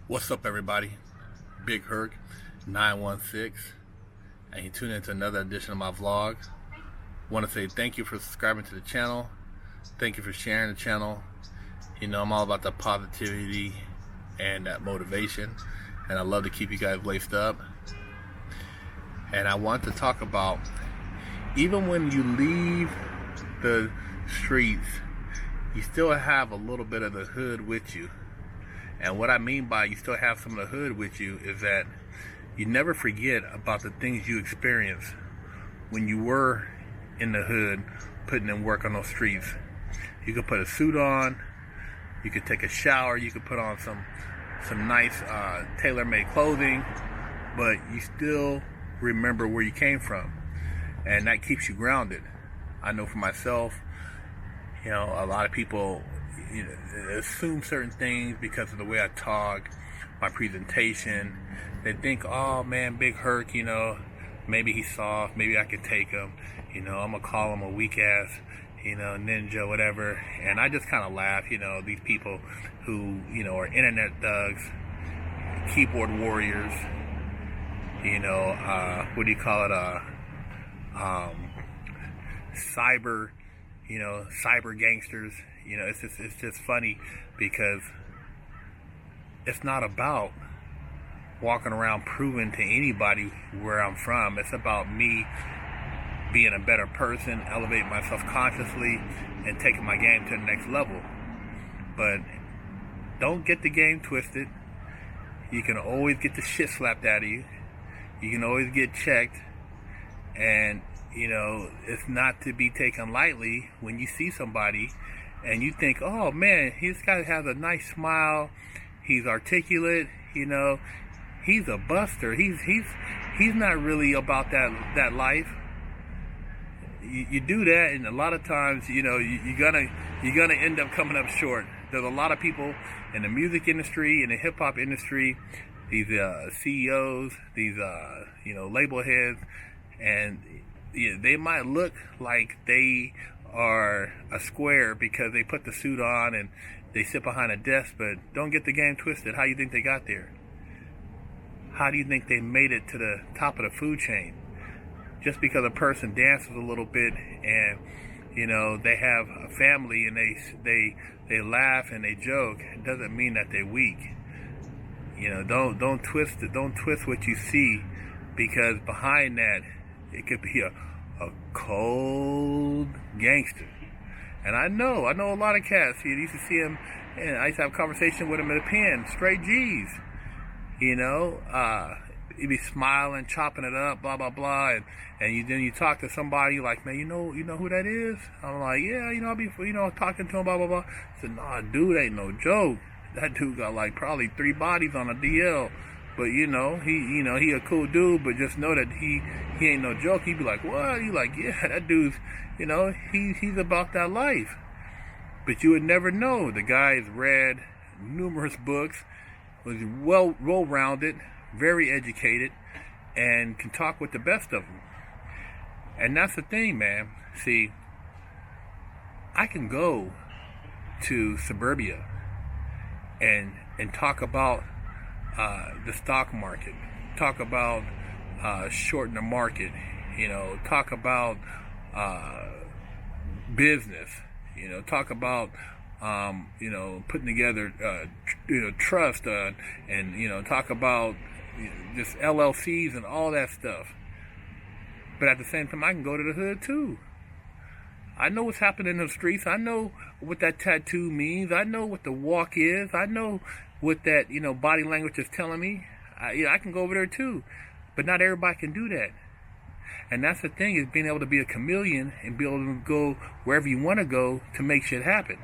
What's up, everybody? Big Herc 916, and you tune into another edition of my vlog. Want to say thank you for subscribing to the channel. Thank you for sharing the channel. You know, I'm all about the positivity and that motivation, and I love to keep you guys laced up. And I want to talk about, even when you leave the streets, you still have a little bit of the hood with you. And what I mean by you still have some of the hood with you is that you never forget about the things you experienced when you were in the hood putting in work on those streets. You could put a suit on, you could take a shower, you could put on some nice tailor-made clothing, but you still remember where you came from, and that keeps you grounded. I know for myself, you know, a lot of people assume certain things because of the way I talk, my presentation. They think, oh man, Big Herc, you know, maybe he's soft, maybe I could take him, you know, I'm gonna call him a weak ass, you know, ninja, whatever. And I just kind of laugh, you know, these people who, you know, are internet thugs, keyboard warriors, you know, what do you call it, cyber, you know, cyber gangsters. You know, it's just funny because it's not about walking around proving to anybody where I'm from. It's about me being a better person, elevating myself consciously, and taking my game to the next level. But don't get the game twisted. You can always get the shit slapped out of you. You can always get checked. And, you know, it's not to be taken lightly when you see somebody and you think, oh man, this guy has a nice smile, he's articulate, you know, he's a buster, he's not really about that life. You do that, and a lot of times, you know, you're gonna end up coming up short. There's a lot of people in the music industry, in the hip hop industry, these CEOs, these you know, label heads, and they might look like they are a square because they put the suit on and they sit behind a desk, but don't get the game twisted. How do you think they got there? How do you think they made it to the top of the food chain? Just because a person dances a little bit and, you know, they have a family and they laugh and they joke, it doesn't mean that they're weak. You know, don't twist it. Don't twist what you see, because behind that it could be a cold gangster. And I know a lot of cats. You used to see him, and I used to have a conversation with him at a pen, straight G's. You know, he'd be smiling, chopping it up, blah blah blah, and then you talk to somebody like, man, you know who that is? I'm like, yeah, you know, I'll be, you know, talking to him, blah blah blah. I said, nah, dude, ain't no joke. That dude got like probably 3 bodies on a DL. But you know, he a cool dude, but just know that he ain't no joke. He'd be like, what? You like, yeah, that dude's, you know, he's about that life. But you would never know. The guy's read numerous books, was well-rounded, very educated, and can talk with the best of them. And that's the thing, man. See, I can go to suburbia and talk about the stock market, talk about shorting the market, you know, talk about business, you know, talk about you know, putting together you know, trust, and you know, talk about, you know, just LLCs and all that stuff. But at the same time, I can go to the hood too. I know what's happening in the streets. I know what that tattoo means. I know what the walk is. I know what that, you know, body language is telling me. I can go over there too. But not everybody can do that. And that's the thing, is being able to be a chameleon and be able to go wherever you want to go to make shit happen.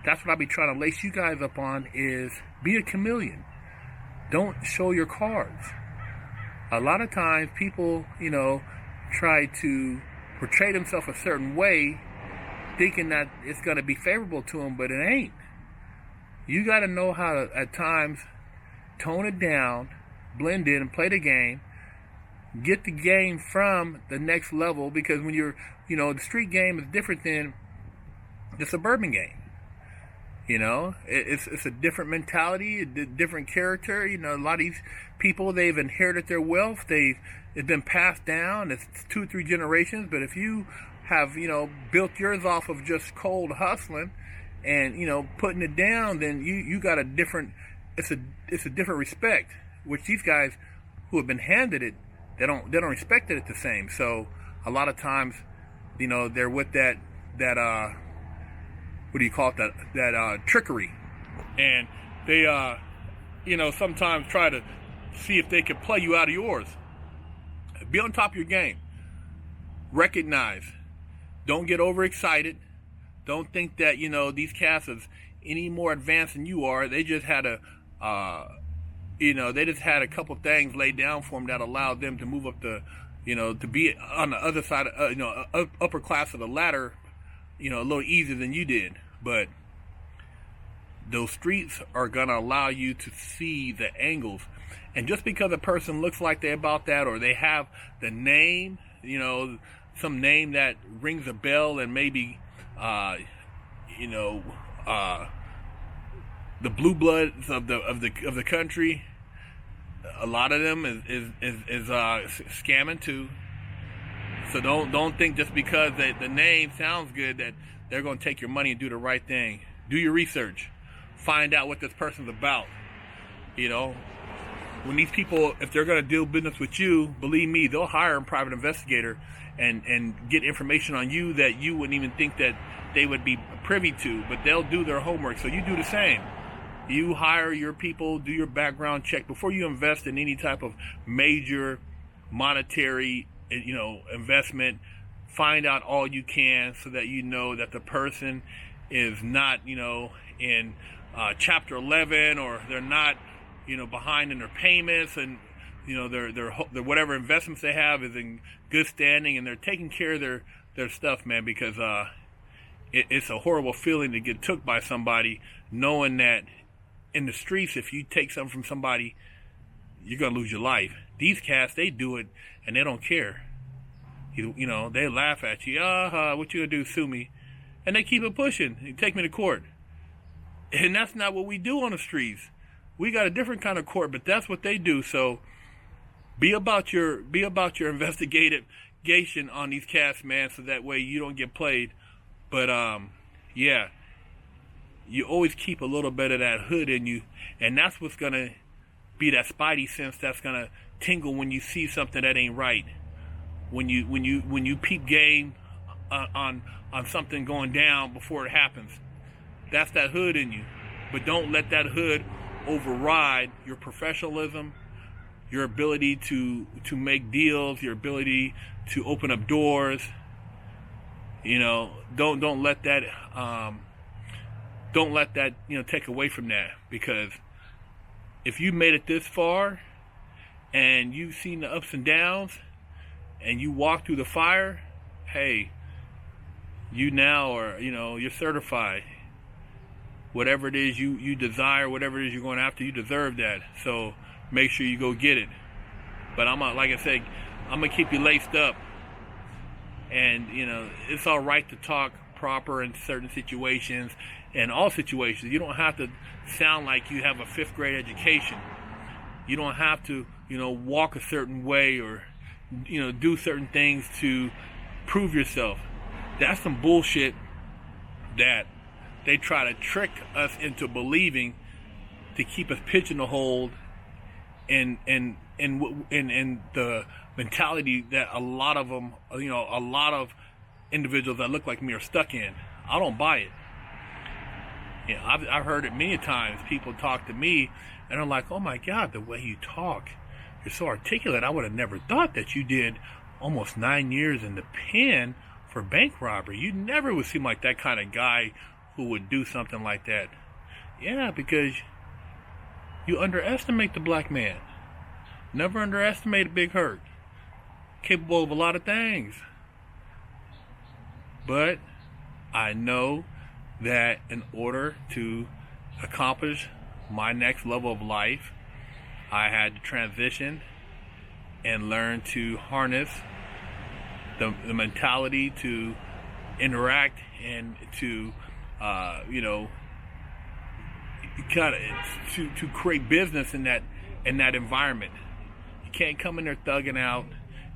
That's what I be trying to lace you guys up on, is be a chameleon. Don't show your cards. A lot of times people, you know, try to portray themselves a certain way, thinking that it's going to be favorable to them, but it ain't. You got to know how to, at times, tone it down, blend in, and play the game. Get the game from the next level, because when you're, you know, the street game is different than the suburban game. You know, it's a different mentality, a different character. You know, a lot of these people, they've inherited their wealth. It's been passed down. It's 2, 3 generations. But if you have, you know, built yours off of just cold hustling and, you know, putting it down, then you got a different, it's a different respect, which these guys who have been handed it, they don't respect it the same. So a lot of times, you know, they're with that what do you call it, that trickery, and they you know, sometimes try to see if they can play you out of yours. Be on top of your game. Recognize. Don't get overexcited. Don't think that, you know, these cats is any more advanced than you are. They just had you know, they just had a couple things laid down for them that allowed them to move up the, you know, to be on the other side of, you know, upper class of the ladder, you know, a little easier than you did. But those streets are gonna allow you to see the angles. And just because a person looks like they're about that, or they have the name, you know, some name that rings a bell, and maybe you know, the blue bloods of the country, a lot of them is scamming too. So don't think just because the name sounds good that they're going to take your money and do the right thing. Do your research. Find out what this person's about. You know, when these people, if they're going to do business with you, believe me, they'll hire a private investigator and get information on you that you wouldn't even think that they would be privy to. But they'll do their homework. So you do the same. You hire your people, do your background check before you invest in any type of major monetary, you know, investment. Find out all you can so that you know that the person is not, you know, in Chapter 11, or they're not, you know, behind in their payments, and, you know, their whatever investments they have is in good standing, and they're taking care of their stuff, man. Because it's a horrible feeling to get took by somebody, knowing that in the streets, if you take something from somebody, you're gonna lose your life. These cats, they do it and they don't care. You know, they laugh at you. What you gonna do? Sue me? And they keep it pushing. You take me to court. And that's not what we do on the streets. We got a different kind of court, but that's what they do. So be about your investigation on these cats, man, so that way you don't get played. But yeah, you always keep a little bit of that hood in you, and that's what's gonna be that spidey sense that's gonna tingle when you see something that ain't right. When you peep game on something going down before it happens. That's that hood in you. But don't let that hood override your professionalism, your ability to make deals, your ability to open up doors. You know, don't let that you know, take away from that. Because if you made it this far and you've seen the ups and downs and you walk through the fire, hey, you now are, you know, you're certified. Whatever it is you desire, whatever it is you're going after, you deserve that. So make sure you go get it. But like I said, I'm gonna keep you laced up. And, you know, it's all right to talk proper in certain situations, and all situations. You don't have to sound like you have a 5th grade education. You don't have to, you know, walk a certain way, or, you know, do certain things to prove yourself. That's some bullshit that they try to trick us into believing to keep us pigeonholed in the mentality that a lot of them, you know, a lot of individuals that look like me are stuck in. I don't buy it. You know, I've heard it many times. People talk to me and they're like, "Oh my God, the way you talk, you're so articulate. I would have never thought that you did almost 9 years in the pen for bank robbery. You never would seem like that kind of guy who would do something like that." Yeah, because you underestimate the black man. Never underestimate a Big Hurt. Capable of a lot of things. But I know that in order to accomplish my next level of life, I had to transition and learn to harness the mentality to interact and to, you know, kind of to create business in that environment. You can't come in there thugging out.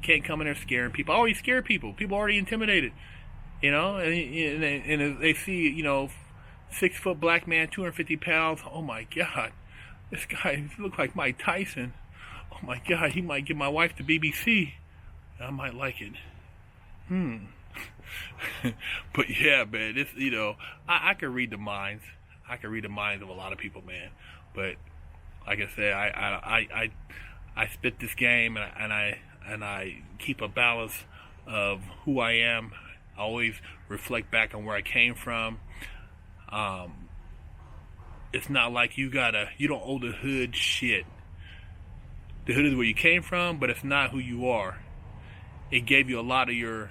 Can't come in there scaring people. I always scare people. People are already intimidated, you know. And they see, you know, 6 foot black man, 250 pounds. Oh my God, this guy looks like Mike Tyson. Oh my God, he might give my wife the BBC. I might like it. But yeah, man, this, you know, I can read the minds. I can read the minds of a lot of people, man. But like I said, I spit this game, and I keep a balance of who I am. I always reflect back on where I came from. It's not like you don't owe the hood shit. The hood is where you came from, but it's not who you are. It gave you a lot of your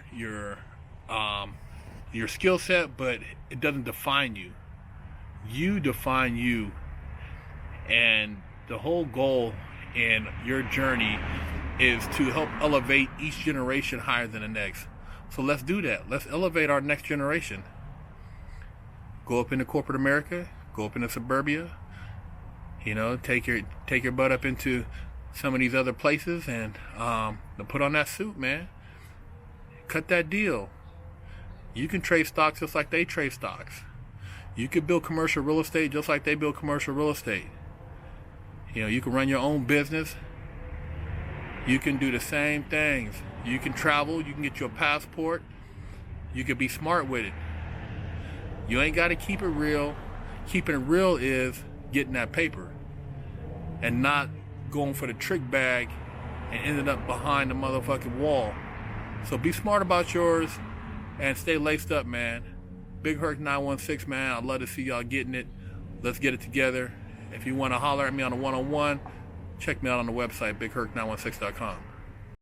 skill set, but it doesn't define you. You define you. And the whole goal in your journey is to help elevate each generation higher than the next. So let's do that. Let's elevate our next generation. Go up into corporate America, go up into suburbia, you know, take your butt up into some of these other places, and put on that suit, man. Cut that deal. You can trade stocks just like they trade stocks. You can build commercial real estate just like they build commercial real estate. You know, you can run your own business. You can do the same things. You can travel. You can get your passport. You can be smart with it. You ain't got to keep it real. Keeping it real is getting that paper and not going for the trick bag and ending up behind the motherfucking wall. So be smart about yours and stay laced up, man. Big Herc 916, man. I'd love to see y'all getting it. Let's get it together. If you want to holler at me on a one-on-one, check me out on the website, bigherc916.com.